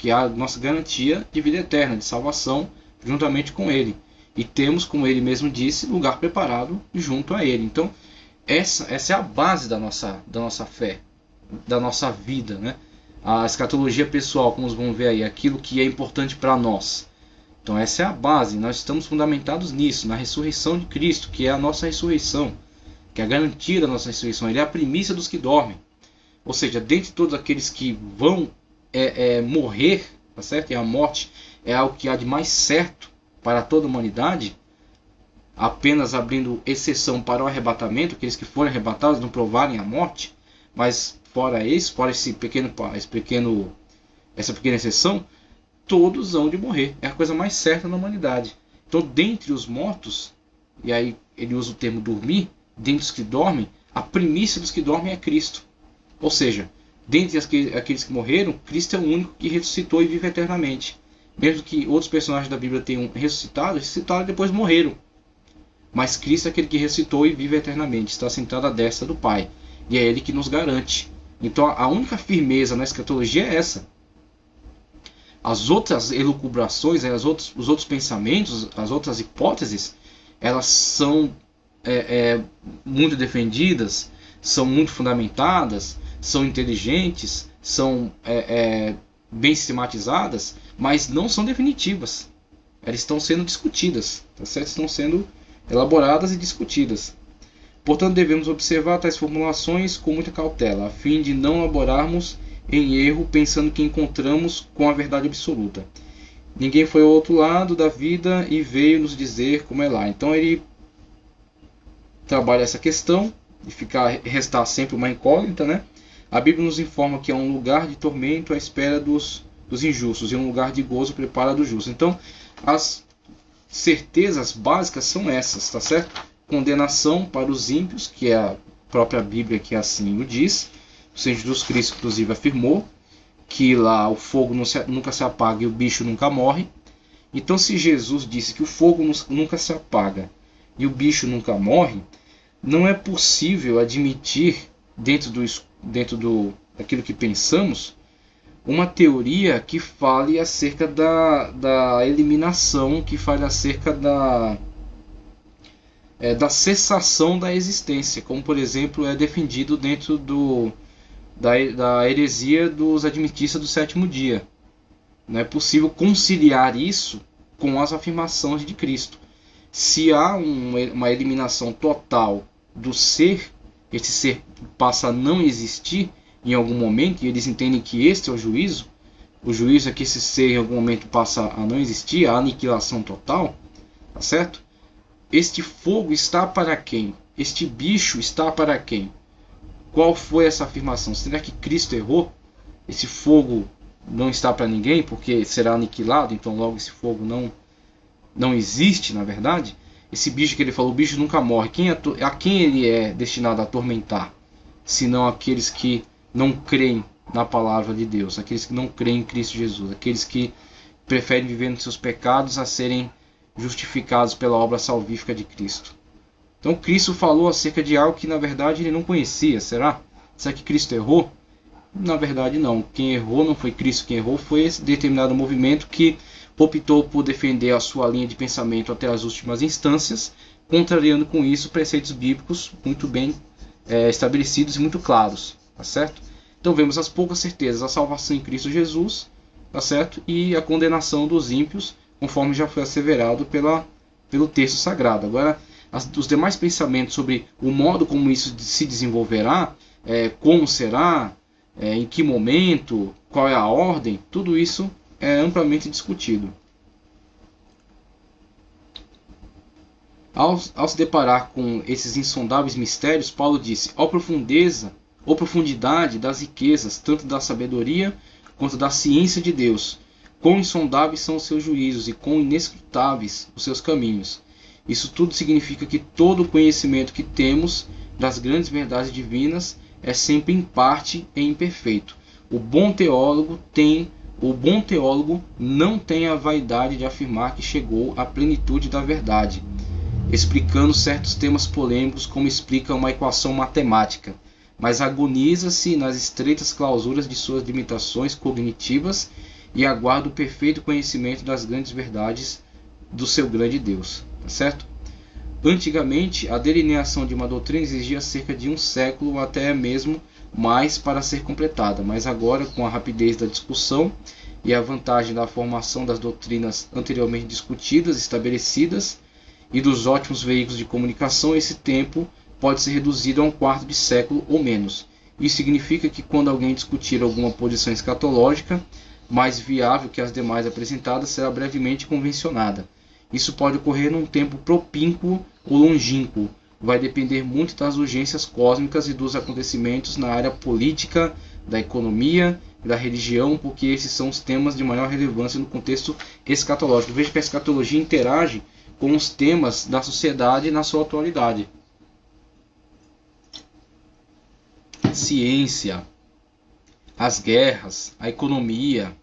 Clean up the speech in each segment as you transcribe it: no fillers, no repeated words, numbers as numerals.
que é a nossa garantia de vida eterna, de salvação, juntamente com Ele. E temos, como Ele mesmo disse, lugar preparado junto a Ele. Então, essa é a base da nossa fé, da nossa vida, né? A escatologia pessoal, como vamos ver aí, aquilo que é importante para nós. Então essa é a base, nós estamos fundamentados nisso, na ressurreição de Cristo, que é a nossa ressurreição, que é a garantia da nossa ressurreição. Ele é a primícia dos que dormem. Ou seja, dentre todos aqueles que vão morrer, tá certo? E a morte é algo que há de mais certo para toda a humanidade, apenas abrindo exceção para o arrebatamento, aqueles que forem arrebatados não provarem a morte, mas fora essa pequena exceção, todos hão de morrer. É a coisa mais certa na humanidade. Então, dentre os mortos, e aí ele usa o termo dormir, dentre os que dormem, a primícia dos que dormem é Cristo. Ou seja, dentre aqueles que morreram, Cristo é o único que ressuscitou e vive eternamente. Mesmo que outros personagens da Bíblia tenham ressuscitado e depois morreram. Mas Cristo é aquele que ressuscitou e vive eternamente, está sentado à destra do Pai. E é Ele que nos garante. Então a única firmeza na escatologia é essa. As outras elucubrações, os outros pensamentos, as outras hipóteses, elas são muito defendidas, são muito fundamentadas, são inteligentes, são bem sistematizadas, mas não são definitivas. Elas estão sendo discutidas, tá certo? Estão sendo elaboradas e discutidas. Portanto, devemos observar tais formulações com muita cautela, a fim de não elaborarmos em erro pensando que encontramos com a verdade absoluta. Ninguém foi ao outro lado da vida e veio nos dizer como é lá. Então ele trabalha essa questão de restar sempre uma incógnita, né? A Bíblia nos informa que é um lugar de tormento à espera dos injustos e um lugar de gozo prepara dos justos. Então as certezas básicas são essas, tá certo? Condenação para os ímpios, que é a própria Bíblia que assim o diz. O Senhor Jesus Cristo, inclusive, afirmou que lá o fogo nunca se apaga e o bicho nunca morre. Então, se Jesus disse que o fogo nunca se apaga e o bicho nunca morre, não é possível admitir, dentro daquilo que pensamos, uma teoria que fale acerca da eliminação, que fale acerca da cessação da existência, como, por exemplo, é defendido dentro da heresia dos adventistas do sétimo dia. Não é possível conciliar isso com as afirmações de Cristo. Se há uma eliminação total do ser, esse ser passa a não existir em algum momento, e eles entendem que este é o juízo é que esse ser em algum momento passa a não existir, a aniquilação total, tá certo? Este fogo está para quem? Este bicho está para quem? Qual foi essa afirmação? Será que Cristo errou? Esse fogo não está para ninguém porque será aniquilado, então logo esse fogo não existe, na verdade? Esse bicho que ele falou, o bicho nunca morre. A quem ele é destinado a atormentar? Senão aqueles que não creem na palavra de Deus, aqueles que não creem em Cristo Jesus, aqueles que preferem viver nos seus pecados a serem justificados pela obra salvífica de Cristo. Então Cristo falou acerca de algo que na verdade ele não conhecia. Será que Cristo errou? Na verdade não. Quem errou não foi Cristo, quem errou foi esse determinado movimento que optou por defender a sua linha de pensamento até as últimas instâncias, contrariando com isso preceitos bíblicos muito bem estabelecidos e muito claros, tá certo? Então vemos as poucas certezas, a salvação em Cristo Jesus, tá certo? E a condenação dos ímpios, conforme já foi asseverado pelo texto sagrado. Agora, os demais pensamentos sobre o modo como isso se desenvolverá, como será, em que momento, qual é a ordem, tudo isso é amplamente discutido. Ao se deparar com esses insondáveis mistérios, Paulo disse: ó profundidade das riquezas, tanto da sabedoria quanto da ciência de Deus, quão insondáveis são os seus juízos e quão inescrutáveis os seus caminhos. Isso tudo significa que todo o conhecimento que temos das grandes verdades divinas é sempre em parte e imperfeito. O bom teólogo não tem a vaidade de afirmar que chegou à plenitude da verdade, explicando certos temas polêmicos como explica uma equação matemática, mas agoniza-se nas estreitas clausuras de suas limitações cognitivas e aguarda o perfeito conhecimento das grandes verdades do seu grande Deus. Tá certo? Antigamente, a delineação de uma doutrina exigia cerca de um século ou até mesmo mais para ser completada, mas agora, com a rapidez da discussão e a vantagem da formação das doutrinas anteriormente discutidas, estabelecidas, e dos ótimos veículos de comunicação, esse tempo pode ser reduzido a um quarto de século ou menos. Isso significa que quando alguém discutir alguma posição escatológica mais viável que as demais apresentadas, será brevemente convencionada. Isso pode ocorrer num tempo propínquo ou longínquo. Vai depender muito das urgências cósmicas e dos acontecimentos na área política, da economia e da religião, porque esses são os temas de maior relevância no contexto escatológico. Veja que a escatologia interage com os temas da sociedade na sua atualidade. Ciência, as guerras, a economia,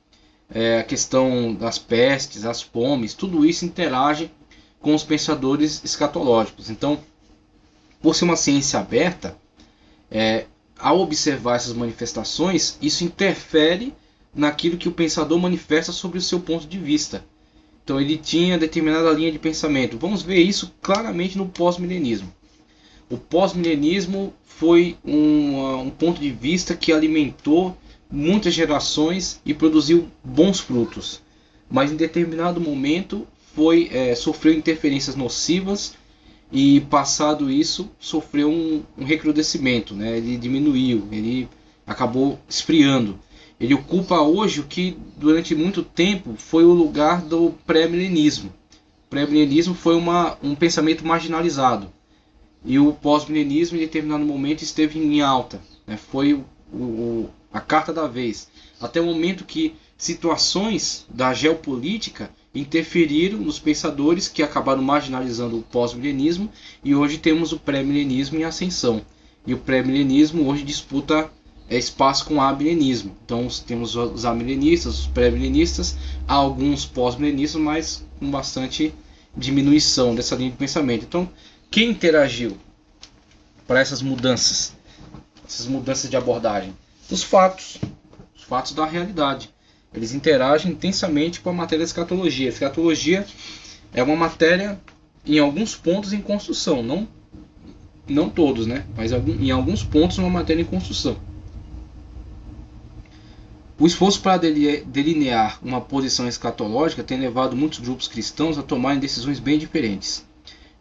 a questão das pestes, as fomes, tudo isso interage com os pensadores escatológicos. Então, por ser uma ciência aberta, ao observar essas manifestações, isso interfere naquilo que o pensador manifesta sobre o seu ponto de vista. Então ele tinha determinada linha de pensamento. Vamos ver isso claramente no pós-milenismo. O pós-milenismo foi um ponto de vista que alimentou muitas gerações e produziu bons frutos. Mas em determinado momento sofreu interferências nocivas e, passado isso, sofreu um recrudescimento, né? Ele diminuiu, ele acabou esfriando. Ele ocupa hoje o que durante muito tempo foi o lugar do pré-milenismo. O pré-milenismo foi um pensamento marginalizado. E o pós-milenismo, em determinado momento, esteve em alta, né? Foi a carta da vez. Até o momento que situações da geopolítica interferiram nos pensadores que acabaram marginalizando o pós-milenismo, e hoje temos o pré-milenismo em ascensão. E o pré-milenismo hoje disputa espaço com o amilenismo. Então temos os amilenistas, os pré-milenistas, há alguns pós-milenistas, mas com bastante diminuição dessa linha de pensamento. Então, quem interagiu para essas mudanças de abordagem? Os fatos da realidade. Eles interagem intensamente com a matéria da escatologia. A escatologia é uma matéria, em alguns pontos, em construção. Não todos, né? Mas em alguns pontos, uma matéria em construção. O esforço para delinear uma posição escatológica tem levado muitos grupos cristãos a tomarem decisões bem diferentes.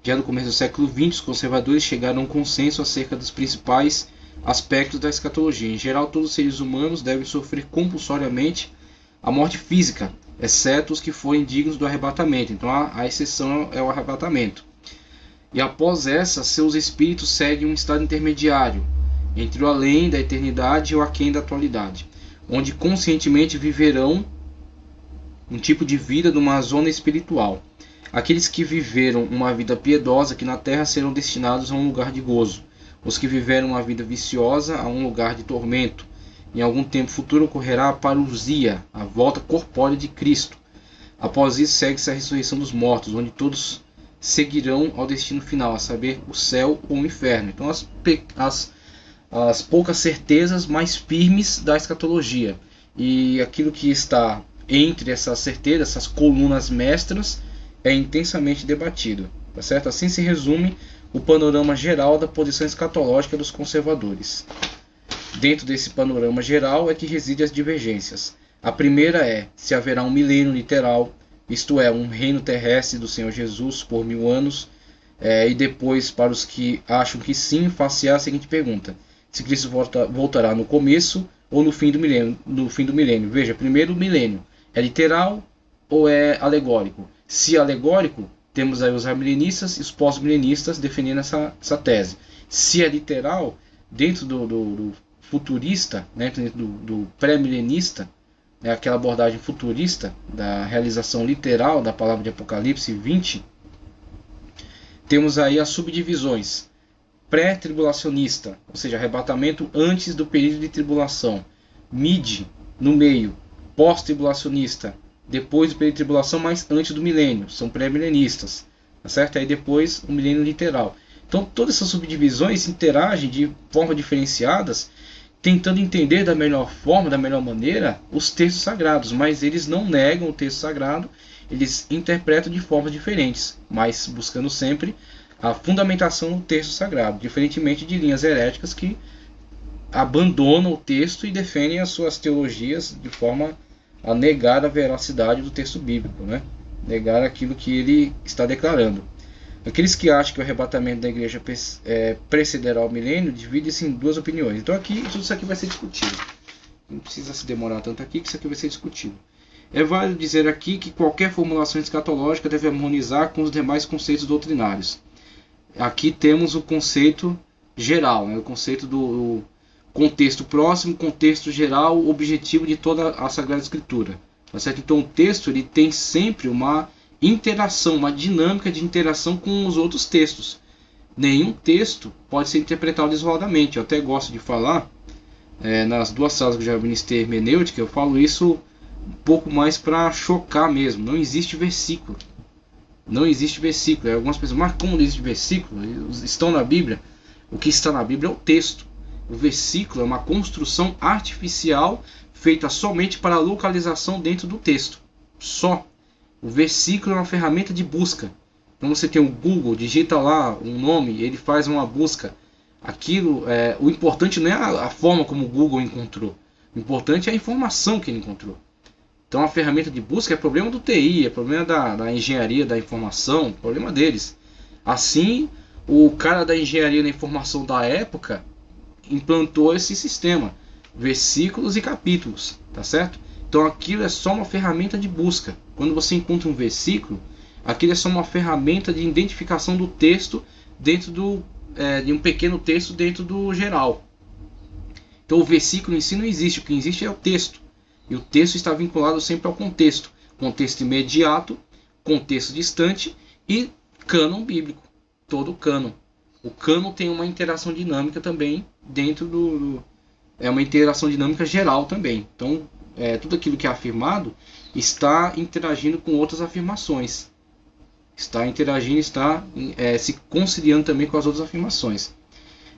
Já no começo do século XX, os conservadores chegaram a um consenso acerca dos principais aspectos da escatologia. Em geral, todos os seres humanos devem sofrer compulsoriamente a morte física, exceto os que forem dignos do arrebatamento. Então a exceção é o arrebatamento. E após essa, seus espíritos seguem um estado intermediário entre o além da eternidade e o aquém da atualidade, onde conscientemente viverão um tipo de vida numa zona espiritual. Aqueles que viveram uma vida piedosa aqui na terra serão destinados a um lugar de gozo. Os que viveram uma vida viciosa a um lugar de tormento. Em algum tempo futuro ocorrerá a parousia, a volta corpórea de Cristo. Após isso segue-se a ressurreição dos mortos, onde todos seguirão ao destino final, a saber, o céu ou o inferno. Então as poucas certezas mais firmes da escatologia. E aquilo que está entre essas certezas, essas colunas mestras, é intensamente debatido. Tá certo? Assim se resume o panorama geral da posição escatológica dos conservadores. Dentro desse panorama geral é que residem as divergências. A primeira é se haverá um milênio literal, isto é, um reino terrestre do Senhor Jesus por 1000 anos, e depois, para os que acham que sim, faça a seguinte pergunta: se Cristo voltará no começo ou no fim do milênio? Veja, primeiro o milênio, é literal ou é alegórico? Se alegórico, temos aí os amilenistas e os pós-milenistas defendendo essa tese. Se é literal, dentro do futurista, né, dentro do pré-milenista, aquela abordagem futurista da realização literal da palavra de Apocalipse 20, temos aí as subdivisões: pré-tribulacionista, ou seja, arrebatamento antes do período de tribulação; mid, no meio; pós-tribulacionista, depois do período de tribulação, mas antes do milênio, são pré-milenistas, tá certo? Aí depois o milênio literal. Então todas essas subdivisões interagem de forma diferenciadas, tentando entender da melhor forma, da melhor maneira, os textos sagrados, mas eles não negam o texto sagrado, eles interpretam de formas diferentes, mas buscando sempre a fundamentação do texto sagrado, diferentemente de linhas heréticas que abandonam o texto e defendem as suas teologias de forma a negar a veracidade do texto bíblico, né? Negar aquilo que ele está declarando. Aqueles que acham que o arrebatamento da igreja precederá o milênio dividem-se em duas opiniões. Então aqui, tudo isso aqui vai ser discutido. Não precisa se demorar tanto aqui, que isso aqui vai ser discutido. É válido dizer aqui que qualquer formulação escatológica deve harmonizar com os demais conceitos doutrinários. Aqui temos o conceito geral, né? O conceito do contexto próximo, contexto geral, objetivo de toda a Sagrada Escritura. Tá certo? Então o texto ele tem sempre uma interação, uma dinâmica de interação com os outros textos. Nenhum texto pode ser interpretado isoladamente. Eu até gosto de falar, nas duas salas que eu já ministrei hermenêutica, eu falo isso um pouco mais para chocar mesmo. Não existe versículo. Não existe versículo. Algumas pessoas, mas como não existe versículo? Eles estão na Bíblia. O que está na Bíblia é o texto. O versículo é uma construção artificial feita somente para a localização dentro do texto. Só. O versículo é uma ferramenta de busca. Então você tem o Google, digita lá um nome, ele faz uma busca. Aquilo, o importante não é a forma como o Google encontrou. O importante é a informação que ele encontrou. Então a ferramenta de busca é problema do TI, é problema da engenharia da informação, problema deles. Assim, o cara da engenharia da informação da época implantou esse sistema, versículos e capítulos, tá certo? Então aquilo é só uma ferramenta de busca. Quando você encontra um versículo, aquilo é só uma ferramenta de identificação do texto dentro de um pequeno texto dentro do geral. Então o versículo em si não existe, o que existe é o texto. E o texto está vinculado sempre ao contexto. Contexto imediato, contexto distante e cânon bíblico. Todo cânon. O cânon tem uma interação dinâmica também dentro é uma interação dinâmica geral também. Então, tudo aquilo que é afirmado está interagindo com outras afirmações. Está interagindo, está se conciliando também com as outras afirmações.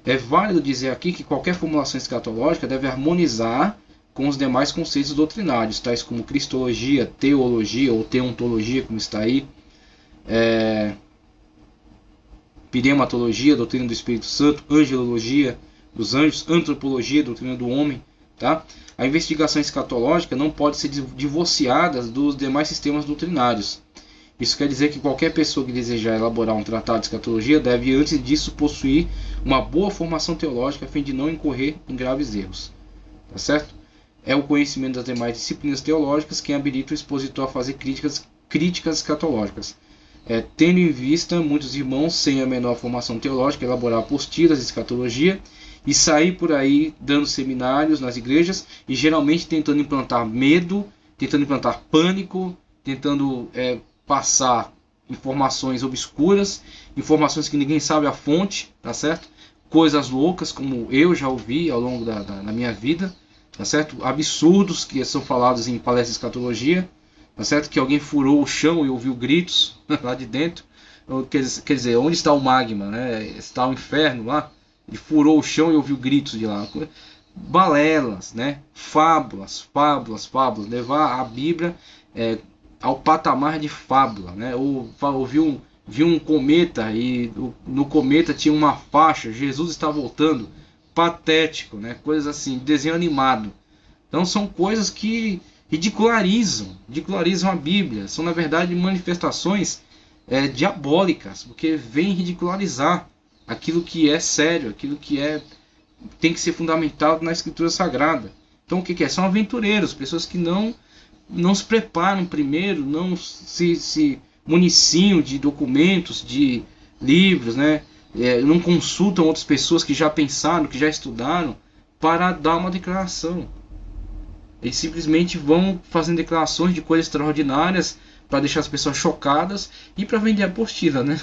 É válido dizer aqui que qualquer formulação escatológica deve harmonizar com os demais conceitos doutrinários, tais como cristologia, teologia ou teontologia, como está aí, pneumatologia, doutrina do Espírito Santo, angelologia dos anjos, antropologia, doutrina do homem. Tá? A investigação escatológica não pode ser divorciada dos demais sistemas doutrinários. Isso quer dizer que qualquer pessoa que desejar elaborar um tratado de escatologia deve, antes disso, possuir uma boa formação teológica a fim de não incorrer em graves erros. Tá certo? É o conhecimento das demais disciplinas teológicas quem habilita o expositor a fazer críticas escatológicas. Tendo em vista muitos irmãos sem a menor formação teológica elaborar apostilas de escatologia e sair por aí dando seminários nas igrejas e geralmente tentando implantar medo, tentando implantar pânico, tentando passar informações obscuras, informações que ninguém sabe a fonte, tá certo? Coisas loucas como eu já ouvi ao longo da minha vida, tá certo? Absurdos que são falados em palestras de escatologia, tá certo? Que alguém furou o chão e ouviu gritos lá de dentro. Quer dizer, onde está o magma, né? Está o inferno lá. Ele furou o chão e ouviu gritos de lá. Balelas, né? Fábulas. Levar a Bíblia ao patamar de fábula, né? Ou viu um cometa e no cometa tinha uma faixa, Jesus está voltando. Patético, né? Coisas assim, desenho animado. Então são coisas que ridicularizam a Bíblia. São na verdade manifestações diabólicas, porque vêm ridicularizar aquilo que é sério, aquilo que tem que ser fundamentado na Escritura Sagrada. Então o que é? São aventureiros, pessoas que não se preparam primeiro, não se municiam de documentos, de livros, né? Não consultam outras pessoas que já pensaram, que já estudaram, para dar uma declaração. Eles simplesmente vão fazendo declarações de coisas extraordinárias para deixar as pessoas chocadas e para vender a apostila, né?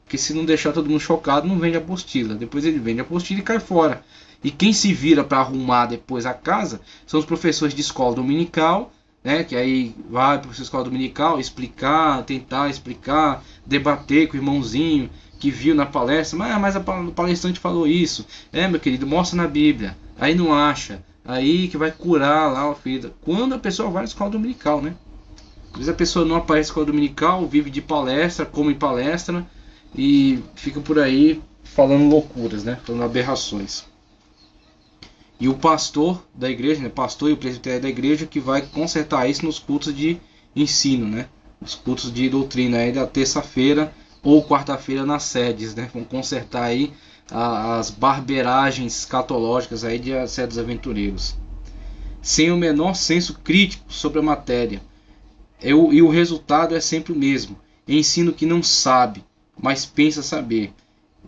Porque se não deixar todo mundo chocado, não vende a apostila. Depois ele vende a apostila e cai fora. E quem se vira para arrumar depois a casa são os professores de escola dominical, né? Que aí vai para a escola dominical tentar explicar, debater com o irmãozinho que viu na palestra. Mas o palestrante falou isso. Meu querido, mostra na Bíblia. aí não acha, aí que vai curar lá a ferida. Quando a pessoa vai na escola dominical, né? Às vezes a pessoa não aparece na escola dominical, vive de palestra, come palestra e fica por aí falando loucuras, né? Falando aberrações. E o pastor da igreja, né? Pastor e o presbitério da igreja que vai consertar isso nos cultos de ensino, né? Os cultos de doutrina aí da terça-feira ou quarta-feira nas sedes, né? Vão consertar aí as barberagens escatológicas aí de certos aventureiros. Sem o menor senso crítico sobre a matéria. E o resultado é sempre o mesmo. Ensino que não sabe, mas pensa saber.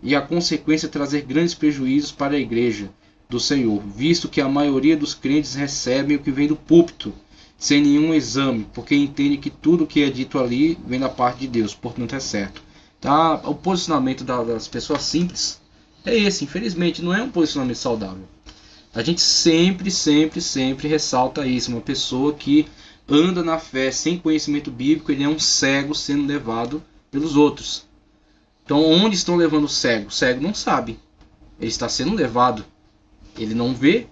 E a consequência é trazer grandes prejuízos para a igreja do Senhor, visto que a maioria dos crentes recebem o que vem do púlpito, sem nenhum exame, porque entende que tudo o que é dito ali vem da parte de Deus, portanto é certo. Tá? O posicionamento das pessoas simples é esse, infelizmente, não é um posicionamento saudável. A gente sempre ressalta isso. Uma pessoa que anda na fé sem conhecimento bíblico, ele é um cego sendo levado pelos outros. Então, onde estão levando o cego? O cego não sabe. Ele está sendo levado. Ele não vê.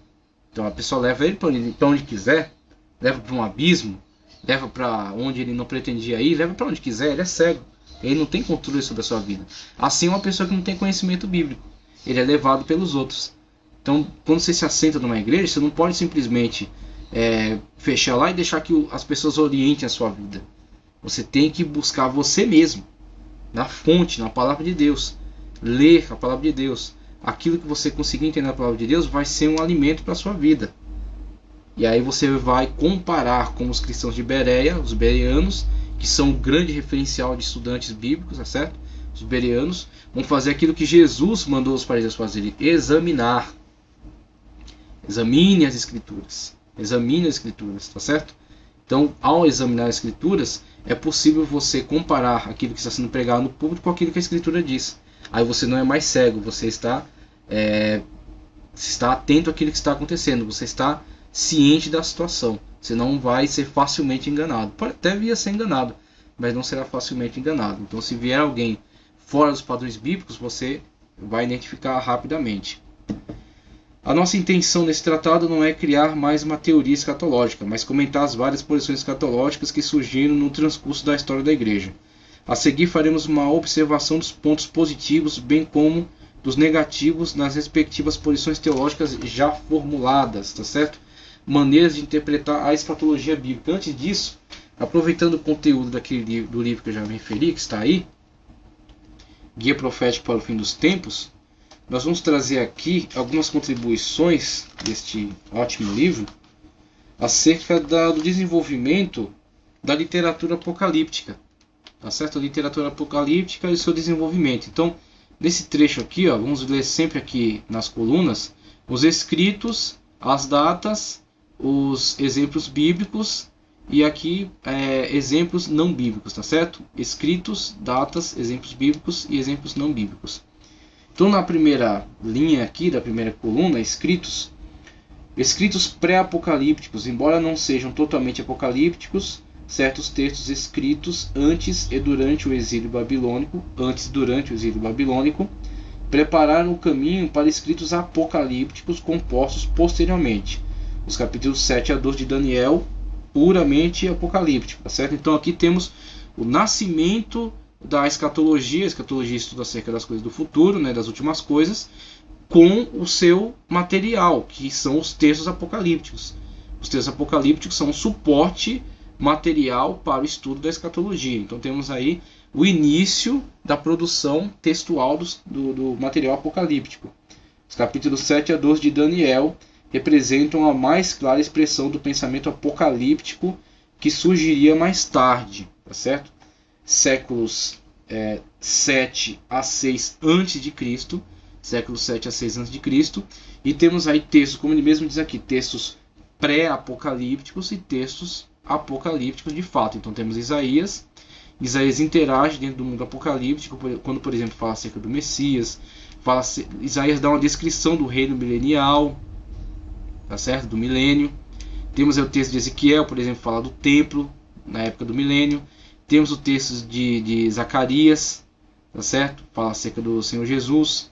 Então, a pessoa leva ele para onde quiser. Leva para um abismo. Leva para onde ele não pretendia ir. Leva para onde quiser. Ele é cego. Ele não tem controle sobre a sua vida. Assim, uma pessoa que não tem conhecimento bíblico. Ele é levado pelos outros. Então, quando você se assenta numa igreja, você não pode simplesmente fechar lá e deixar que as pessoas orientem a sua vida. Você tem que buscar você mesmo, na fonte, na palavra de Deus. Ler a palavra de Deus. Aquilo que você conseguir entender na palavra de Deus vai ser um alimento para a sua vida. E aí você vai comparar com os cristãos de Bereia, os bereanos, que são o grande referencial de estudantes bíblicos, tá certo? Os bereanos vão fazer aquilo que Jesus mandou os fariseus fazerem: examinar. Examine as escrituras. Examine as escrituras, tá certo? Então, ao examinar as escrituras, é possível você comparar aquilo que está sendo pregado no público com aquilo que a escritura diz. Aí você não é mais cego, você está atento àquilo que está acontecendo, você está ciente da situação. Você não vai ser facilmente enganado. Pode até vir a ser enganado, mas não será facilmente enganado. Então, se vier alguém fora dos padrões bíblicos, você vai identificar rapidamente. A nossa intenção nesse tratado não é criar mais uma teoria escatológica, mas comentar as várias posições escatológicas que surgiram no transcurso da história da Igreja. A seguir faremos uma observação dos pontos positivos, bem como dos negativos nas respectivas posições teológicas já formuladas, tá certo? Maneiras de interpretar a escatologia bíblica. Antes disso, aproveitando o conteúdo do livro que eu já me referi, que está aí, Guia Profético para o Fim dos Tempos, nós vamos trazer aqui algumas contribuições deste ótimo livro acerca do desenvolvimento da literatura apocalíptica, tá certo? A literatura apocalíptica e o seu desenvolvimento. Então, nesse trecho aqui, vamos ler sempre aqui nas colunas os escritos, as datas, os exemplos bíblicos e aqui exemplos não bíblicos, tá certo? Escritos, datas, exemplos bíblicos e exemplos não bíblicos. Então, na primeira linha aqui, da primeira coluna, escritos pré-apocalípticos, embora não sejam totalmente apocalípticos, certos textos escritos antes e durante o exílio babilônico, prepararam o caminho para escritos apocalípticos compostos posteriormente. Os capítulos 7 a 12 de Daniel, puramente apocalíptico, tá certo? Então aqui temos o nascimento da escatologia. A escatologia estuda acerca das coisas do futuro, né, das últimas coisas, com o seu material, que são os textos apocalípticos. Os textos apocalípticos são um suporte material para o estudo da escatologia. Então temos aí o início da produção textual do material apocalíptico. Os capítulos 7 a 12 de Daniel representam a mais clara expressão do pensamento apocalíptico que surgiria mais tarde, tá certo? Séculos 7 a 6 a.C., séculos 7 a 6 a.C., e temos aí textos, como ele mesmo diz aqui, textos pré-apocalípticos e textos apocalípticos de fato. Então temos Isaías interage dentro do mundo apocalíptico, quando, por exemplo, fala acerca do Messias, Isaías dá uma descrição do reino milenial, tá certo? Do milênio. Temos o texto de Ezequiel, por exemplo, fala do templo na época do milênio. Temos o texto de Zacarias, tá certo? Fala acerca do Senhor Jesus.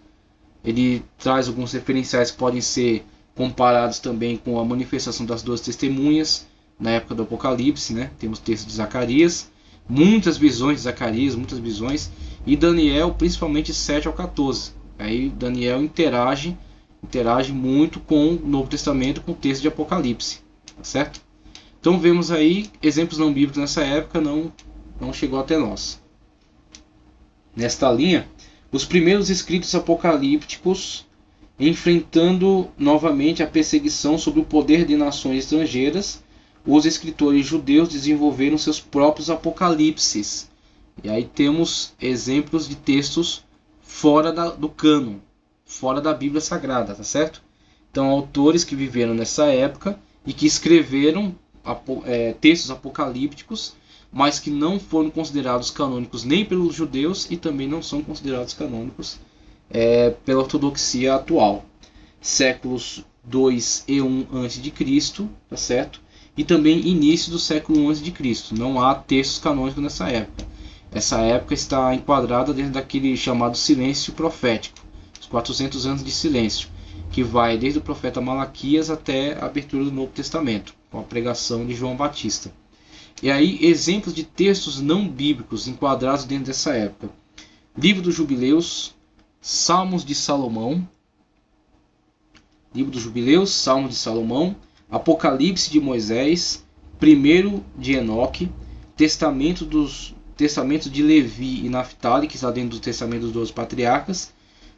Ele traz alguns referenciais que podem ser comparados também com a manifestação das 12 testemunhas na época do Apocalipse, né? Temos texto de Zacarias, muitas visões de Zacarias, muitas visões, e Daniel, principalmente 7 ao 14. Aí Daniel interage muito com o Novo Testamento, com o texto de Apocalipse, tá certo? Então vemos aí exemplos não bíblicos nessa época, não chegou até nós. Nesta linha, os primeiros escritos apocalípticos, enfrentando novamente a perseguição sobre o poder de nações estrangeiras, os escritores judeus desenvolveram seus próprios apocalipses. E aí temos exemplos de textos fora do cânon, fora da Bíblia Sagrada, tá certo? Então, autores que viveram nessa época e que escreveram textos apocalípticos, mas que não foram considerados canônicos nem pelos judeus e também não são considerados canônicos pela ortodoxia atual. Séculos 2 e 1 a.C., tá certo? E também início do século 1 a.C. Não há textos canônicos nessa época. Essa época está enquadrada dentro daquele chamado silêncio profético, os 400 anos de silêncio, que vai desde o profeta Malaquias até a abertura do Novo Testamento, com a pregação de João Batista. E aí, exemplos de textos não bíblicos enquadrados dentro dessa época: Livro dos Jubileus, Salmos de Salomão, Apocalipse de Moisés, 1 de Enoque, Testamento de Levi e Naftali, que está dentro do Testamento dos 12 Patriarcas,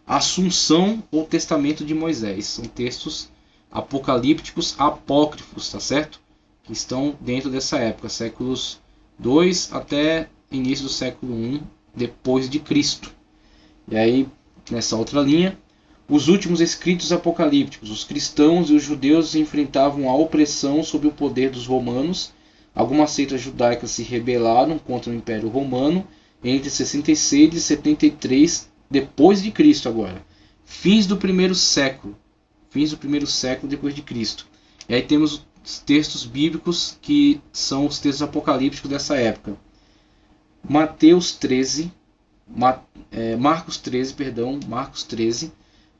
Assunção ou Testamento de Moisés. São textos apocalípticos apócrifos, tá certo? Que estão dentro dessa época, séculos 2 até início do século 1 depois de Cristo. E aí, nessa outra linha, os últimos escritos apocalípticos. Os cristãos e os judeus enfrentavam a opressão sob o poder dos romanos. Algumas seitas judaicas se rebelaram contra o Império Romano entre 66 e 73 depois de Cristo agora. Fins do primeiro século depois de Cristo. E aí temos os textos bíblicos que são os textos apocalípticos dessa época. Marcos 13,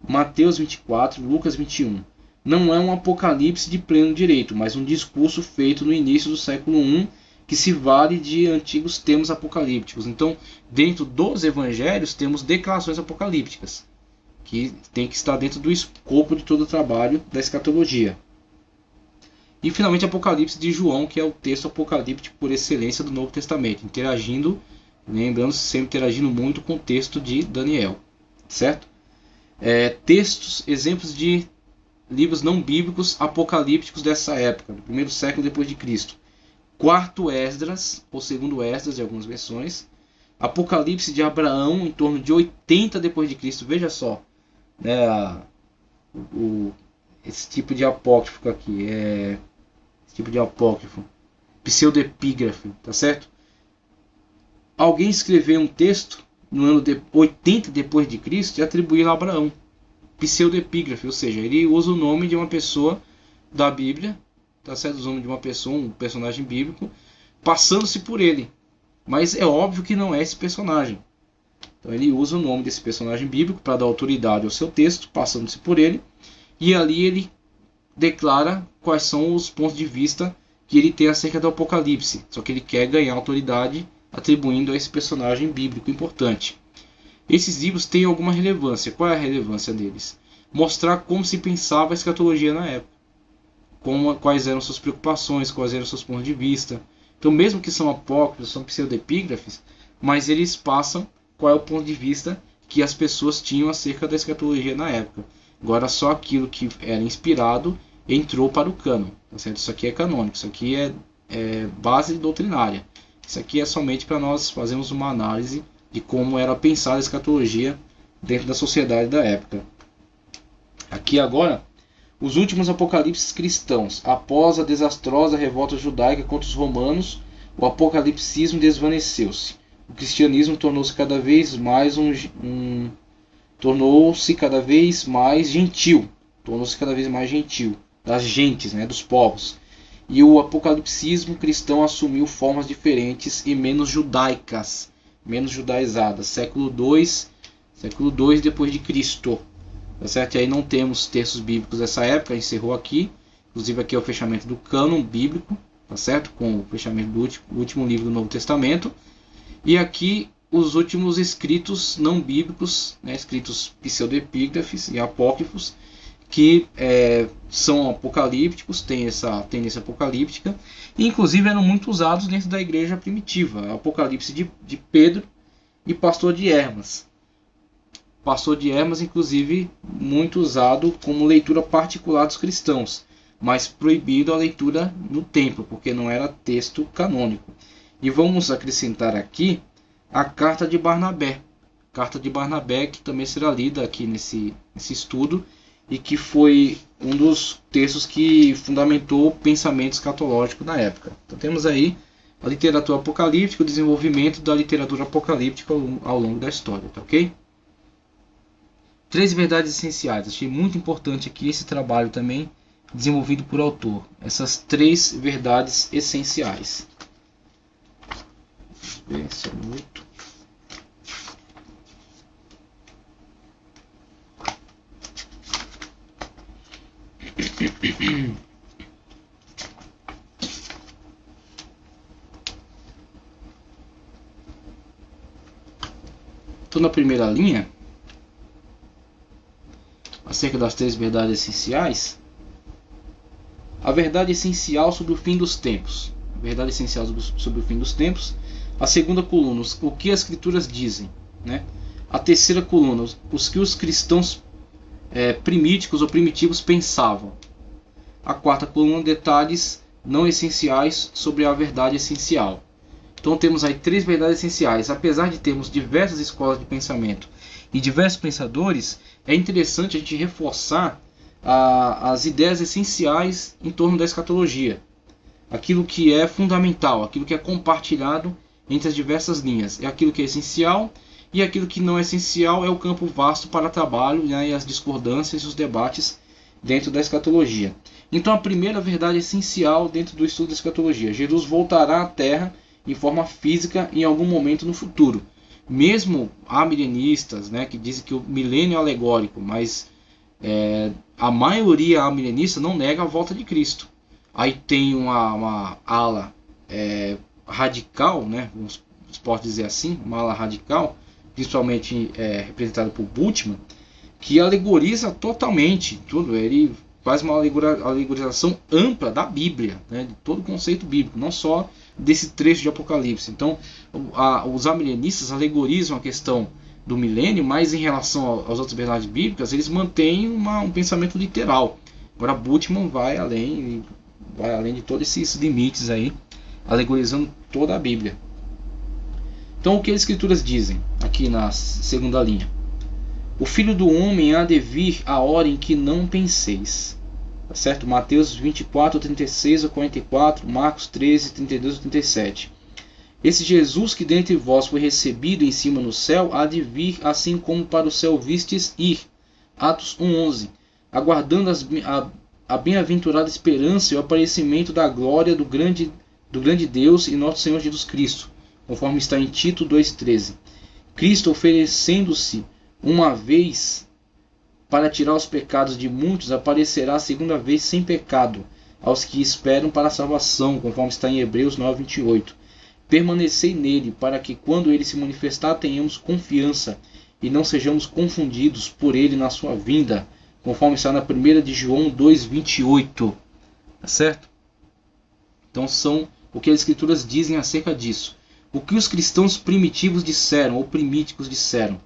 Mateus 24, Lucas 21. Não é um apocalipse de pleno direito, mas um discurso feito no início do século I que se vale de antigos temas apocalípticos. Então, dentro dos evangelhos, temos declarações apocalípticas, que tem que estar dentro do escopo de todo o trabalho da escatologia. E, finalmente, Apocalipse de João, que é o texto apocalíptico por excelência do Novo Testamento, lembrando-se sempre interagindo muito com o texto de Daniel, certo? Exemplos de livros não bíblicos apocalípticos dessa época, do primeiro século depois de Cristo. Quarto Esdras, ou segundo Esdras, em algumas versões. Apocalipse de Abraão, em torno de 80 depois de Cristo. Veja só, né, esse tipo de apócrifo aqui, pseudepígrafe, tá certo? Alguém escreveu um texto no ano 80 depois de Cristo e atribuir a Abraão. Pseudepígrafe, ou seja, ele usa o nome de uma pessoa da Bíblia, tá certo? O nome de uma pessoa, um personagem bíblico, passando-se por ele. Mas é óbvio que não é esse personagem. Então ele usa o nome desse personagem bíblico para dar autoridade ao seu texto, passando-se por ele, e ali ele declara quais são os pontos de vista que ele tem acerca do Apocalipse. Só que ele quer ganhar autoridade atribuindo a esse personagem bíblico importante. Esses livros têm alguma relevância. Qual é a relevância deles? Mostrar como se pensava a escatologia na época. Quais eram suas preocupações, quais eram seus pontos de vista. Então, mesmo que são apócrifos, são pseudepígrafes, mas eles passam qual é o ponto de vista que as pessoas tinham acerca da escatologia na época. Agora, só aquilo que era inspirado entrou para o cânon. Tá certo? Isso aqui é canônico, isso aqui é base doutrinária. Isso aqui é somente para nós fazermos uma análise de como era pensada a escatologia dentro da sociedade da época. Aqui agora, os últimos apocalipses cristãos. Após a desastrosa revolta judaica contra os romanos, o apocalipsismo desvaneceu-se. O cristianismo tornou-se cada vez mais gentil. Das gentes, né, dos povos. E o apocalipsismo cristão assumiu formas diferentes e menos judaicas, menos judaizadas. Século II depois de Cristo. tá certo? E aí não temos textos bíblicos dessa época, encerrou aqui. Inclusive aqui é o fechamento do cânon bíblico, tá certo? Com o fechamento do último livro do Novo Testamento. E aqui os últimos escritos não bíblicos, né? Escritos pseudoepígrafes e apócrifos, que são apocalípticos, têm essa tendência apocalíptica, e inclusive eram muito usados dentro da igreja primitiva. Apocalipse de Pedro e Pastor de Hermas. Pastor de Hermas, inclusive, muito usado como leitura particular dos cristãos, mas proibido a leitura no templo, porque não era texto canônico. E vamos acrescentar aqui a Carta de Barnabé. Carta de Barnabé, que também será lida aqui nesse estudo, e que foi um dos textos que fundamentou o pensamento escatológico na época. Então temos aí a literatura apocalíptica, o desenvolvimento da literatura apocalíptica ao longo da história, tá ok? 3 verdades essenciais. Achei muito importante aqui esse trabalho também, desenvolvido por autor. Essas 3 verdades essenciais. Vamos ver se é muito. Estou na primeira linha, acerca das 3 verdades essenciais. A verdade essencial sobre o fim dos tempos. A verdade essencial sobre o fim dos tempos. A segunda coluna, o que as escrituras dizem, né? A terceira coluna, os que os cristãos primíticos ou primitivos pensavam. A quarta coluna, detalhes não essenciais sobre a verdade essencial. Então temos aí 3 verdades essenciais. Apesar de termos diversas escolas de pensamento e diversos pensadores, é interessante a gente reforçar as ideias essenciais em torno da escatologia. Aquilo que é fundamental, aquilo que é compartilhado entre as diversas linhas. É aquilo que é essencial, e aquilo que não é essencial é o campo vasto para trabalho, né, e as discordâncias e os debates dentro da escatologia. Então a primeira verdade essencial dentro do estudo da escatologia: Jesus voltará à Terra em forma física em algum momento no futuro. Mesmo há milenistas, né, que dizem que o milênio é alegórico, mas a maioria milenista não nega a volta de Cristo. Aí tem uma ala radical, né, pode dizer assim, uma ala radical, principalmente representada por Bultmann, que alegoriza totalmente tudo. Ele faz uma alegorização ampla da Bíblia, né, de todo o conceito bíblico, não só desse trecho de Apocalipse. Então, os amilenistas alegorizam a questão do milênio, mas em relação às outras verdades bíblicas, eles mantêm um pensamento literal. Agora, Bultmann vai além de todos esses limites aí, alegorizando toda a Bíblia. Então, o que as Escrituras dizem aqui na segunda linha? O Filho do Homem há de vir a hora em que não penseis. Tá certo? Mateus 24, 36 a 44, Marcos 13, 32 a 37. Esse Jesus que dentre vós foi recebido em cima no céu, há de vir assim como para o céu vistes ir. Atos 1:11. Aguardando a bem-aventurada esperança e o aparecimento da glória do grande Deus e nosso Senhor Jesus Cristo, conforme está em Tito 2:13. Cristo, oferecendo-se uma vez para tirar os pecados de muitos, aparecerá a segunda vez sem pecado aos que esperam para a salvação, conforme está em Hebreus 9:28. Permanecei nele, para que quando ele se manifestar tenhamos confiança e não sejamos confundidos por ele na sua vinda, conforme está na 1 de João 2:28. Tá certo? Então são o que as Escrituras dizem acerca disso. O que os cristãos primitivos disseram, ou primíticos disseram.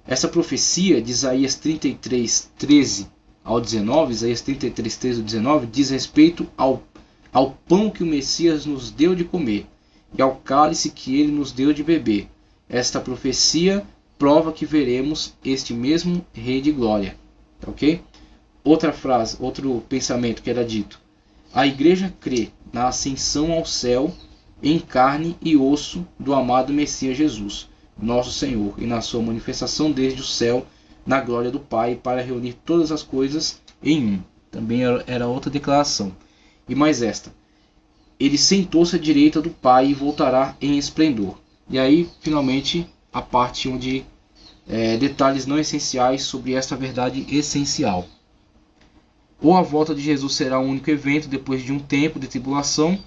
Essa profecia de Isaías 33, 13 ao 19, Isaías 33, 13 ao 19, diz respeito ao pão que o Messias nos deu de comer e ao cálice que ele nos deu de beber. Esta profecia prova que veremos este mesmo Rei de Glória. Ok? Outra frase, outro pensamento que era dito. A igreja crê na ascensão ao céu em carne e osso do amado Messias Jesus, nosso Senhor, e na sua manifestação desde o céu, na glória do Pai, para reunir todas as coisas em um. Também era outra declaração. E mais esta. Ele sentou-se à direita do Pai e voltará em esplendor. E aí, finalmente, a parte onde detalhes não essenciais sobre esta verdade essencial. Ou a volta de Jesus será um único evento depois de um tempo de tribulação,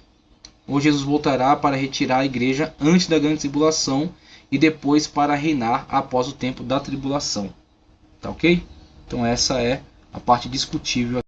ou Jesus voltará para retirar a igreja antes da grande tribulação e depois para reinar após o tempo da tribulação. Tá ok? Então essa é a parte discutível